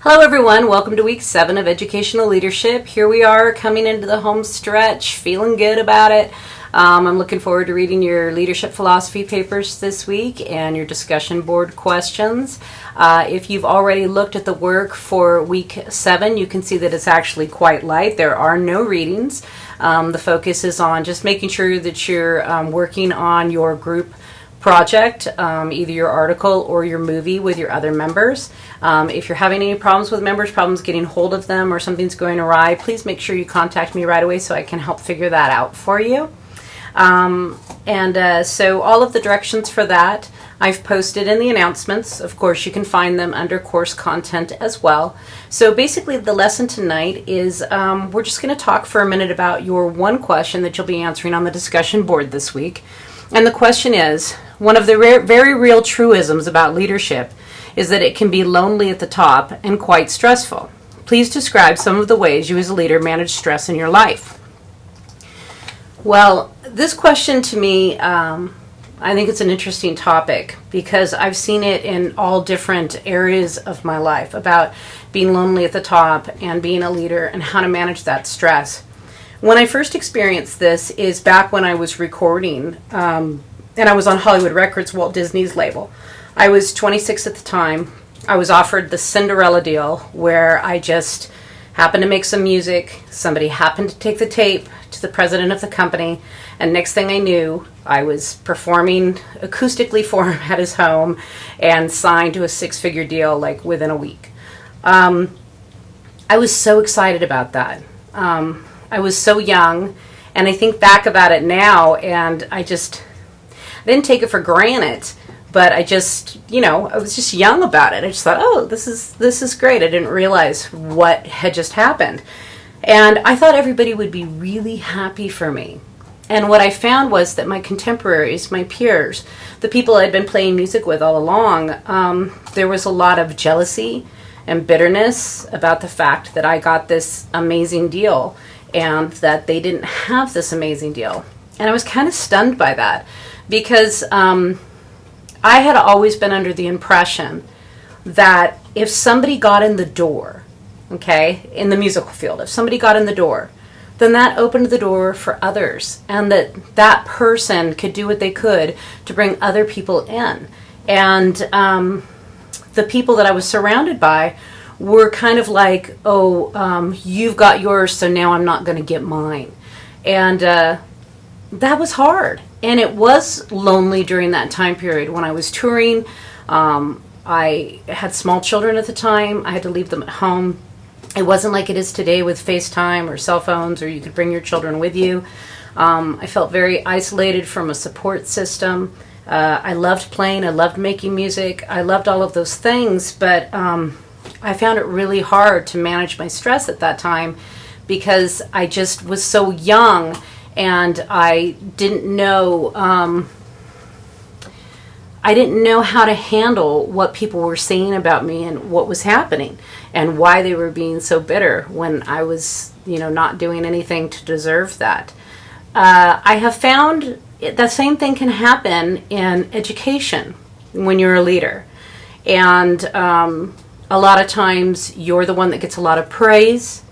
Hello everyone, welcome to week 7 of Educational Leadership. Here we are coming into the home stretch, feeling good about it. I'm looking forward to reading your leadership philosophy papers this week and your discussion board questions. If you've already looked at the work for week 7, you can see that it's actually quite light. There are no readings. The focus is on just making sure that you're working on your group project, either your article or your movie with your other members. If you're having any problems with members, problems getting hold of them, or something's going awry, please make sure you contact me right away so I can help figure that out for you. So all of the directions for that I've posted in the announcements. Of course, you can find them under course content as well. So basically the lesson tonight is we're just going to talk for a minute about your one question that you'll be answering on the discussion board this week. And the question is, one of the very real truisms about leadership is that it can be lonely at the top and quite stressful. Please describe some of the ways you as a leader manage stress in your life. Well, this question to me, I think it's an interesting topic because I've seen it in all different areas of my life about being lonely at the top and being a leader and how to manage that stress. When I first experienced this is back when I was recording, and I was on Hollywood Records, Walt Disney's label. I was 26 at the time. I was offered the Cinderella deal where I just happened to make some music. Somebody happened to take the tape to the president of the company, and next thing I knew, I was performing acoustically for him at his home and signed to a 6-figure deal like within a week. I was so excited about that. I was so young, and I think back about it now, and I didn't take it for granted, but I was just young about it. I just thought, oh, this is great. I didn't realize what had just happened. And I thought everybody would be really happy for me. And what I found was that my contemporaries, my peers, the people I'd been playing music with all along, there was a lot of jealousy and bitterness about the fact that I got this amazing deal and that they didn't have this amazing deal. And I was kind of stunned by that because I had always been under the impression that if somebody got in the door, okay, in the musical field, if somebody got in the door, then that opened the door for others, and that person could do what they could to bring other people in. And the people that I was surrounded by were kind of like, you've got yours, so now I'm not going to get mine. And that was hard. And it was lonely during that time period when I was touring. I had small children at the time. I had to leave them at home. It wasn't like it is today with FaceTime or cell phones, or you could bring your children with you. I felt very isolated from a support system. I loved playing. I loved making music. I loved all of those things, but I found it really hard to manage my stress at that time because I just was so young and I didn't know how to handle what people were saying about me and what was happening and why they were being so bitter when I was, not doing anything to deserve that. I have found that same thing can happen in education when you're a leader. And a lot of times you're the one that gets a lot of praise,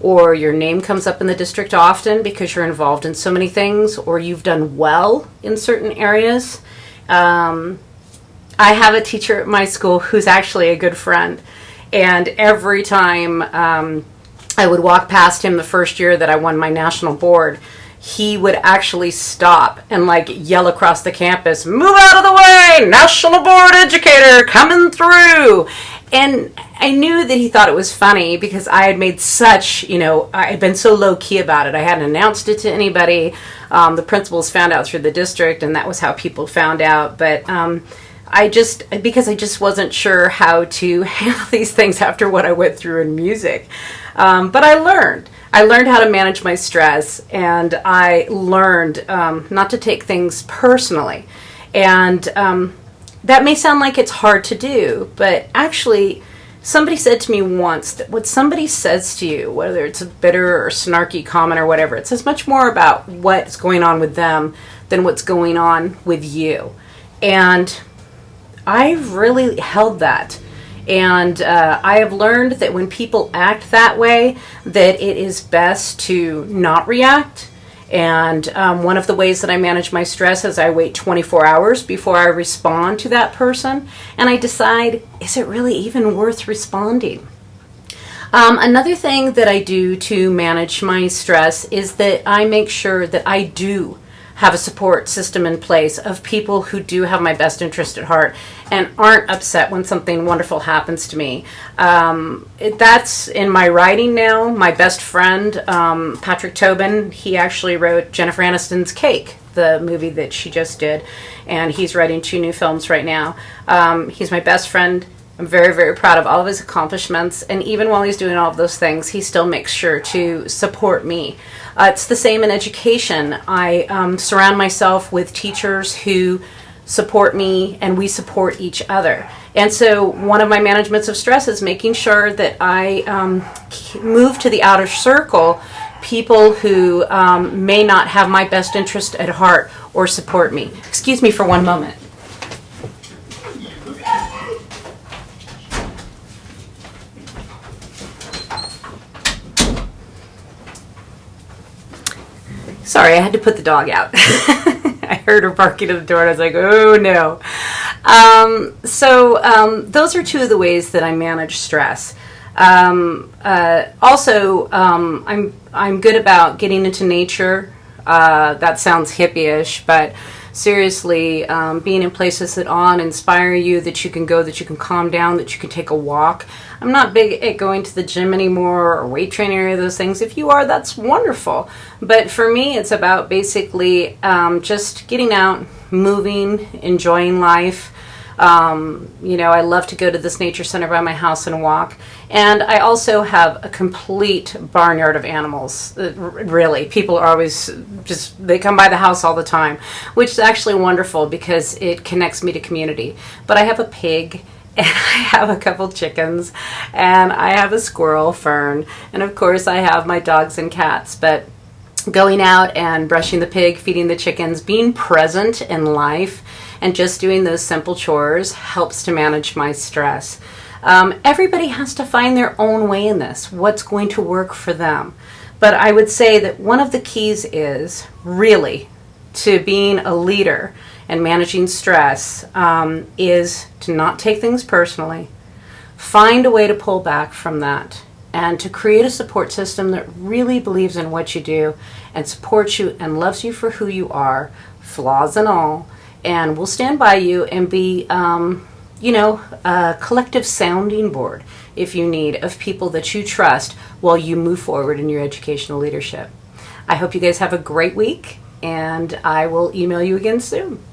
or your name comes up in the district often because you're involved in so many things, or you've done well in certain areas. I have a teacher at my school who's actually a good friend, and every time I would walk past him the first year that I won my national board, he would actually stop and yell across the campus, "Move out of the way! National board educator coming through!" And I knew that he thought it was funny because I had made I had been so low key about it. I hadn't announced it to anybody. The principals found out through the district, and that was how people found out. But because I just wasn't sure how to handle these things after what I went through in music. But I learned. I learned how to manage my stress, and I learned not to take things personally. And that may sound like it's hard to do, but actually, somebody said to me once that what somebody says to you, whether it's a bitter or snarky comment or whatever, it says much more about what's going on with them than what's going on with you. And I've really held that. And I have learned that when people act that way, that it is best to not react. And one of the ways that I manage my stress is I wait 24 hours before I respond to that person. And I decide, is it really even worth responding? Another thing that I do to manage my stress is that I make sure that I do have a support system in place of people who do have my best interest at heart and aren't upset when something wonderful happens to me. That's in my writing now. My best friend, Patrick Tobin, he actually wrote Jennifer Aniston's Cake, the movie that she just did, and he's writing 2 new films right now. He's my best friend. I'm very, very proud of all of his accomplishments, and even while he's doing all of those things, he still makes sure to support me. It's the same in education. I surround myself with teachers who support me, and we support each other. And so one of my managements of stress is making sure that I move to the outer circle people who may not have my best interest at heart or support me. Excuse me for one moment. Sorry, I had to put the dog out. I heard her barking at the door and I was like, oh no. Those are 2 of the ways that I manage stress. I'm good about getting into nature. That sounds hippie-ish, but seriously, being in places that inspire you, that you can go, that you can calm down, that you can take a walk. I'm not big at going to the gym anymore or weight training or any of those things. If you are, that's wonderful. But for me, it's about basically just getting out, moving, enjoying life. I love to go to this nature center by my house and walk. And I also have a complete barnyard of animals. Really, people are always they come by the house all the time, which is actually wonderful because it connects me to community. But I have a pig, and I have a couple chickens, and I have a squirrel, Fern, and of course I have my dogs and cats. But going out and brushing the pig, feeding the chickens, being present in life, and just doing those simple chores helps to manage my stress. Everybody has to find their own way in this, what's going to work for them. But I would say that one of the keys is really to being a leader and managing stress is to not take things personally, find a way to pull back from that, and to create a support system that really believes in what you do and supports you and loves you for who you are, flaws and all, and will stand by you and be, a collective sounding board, if you need, of people that you trust while you move forward in your educational leadership. I hope you guys have a great week, and I will email you again soon.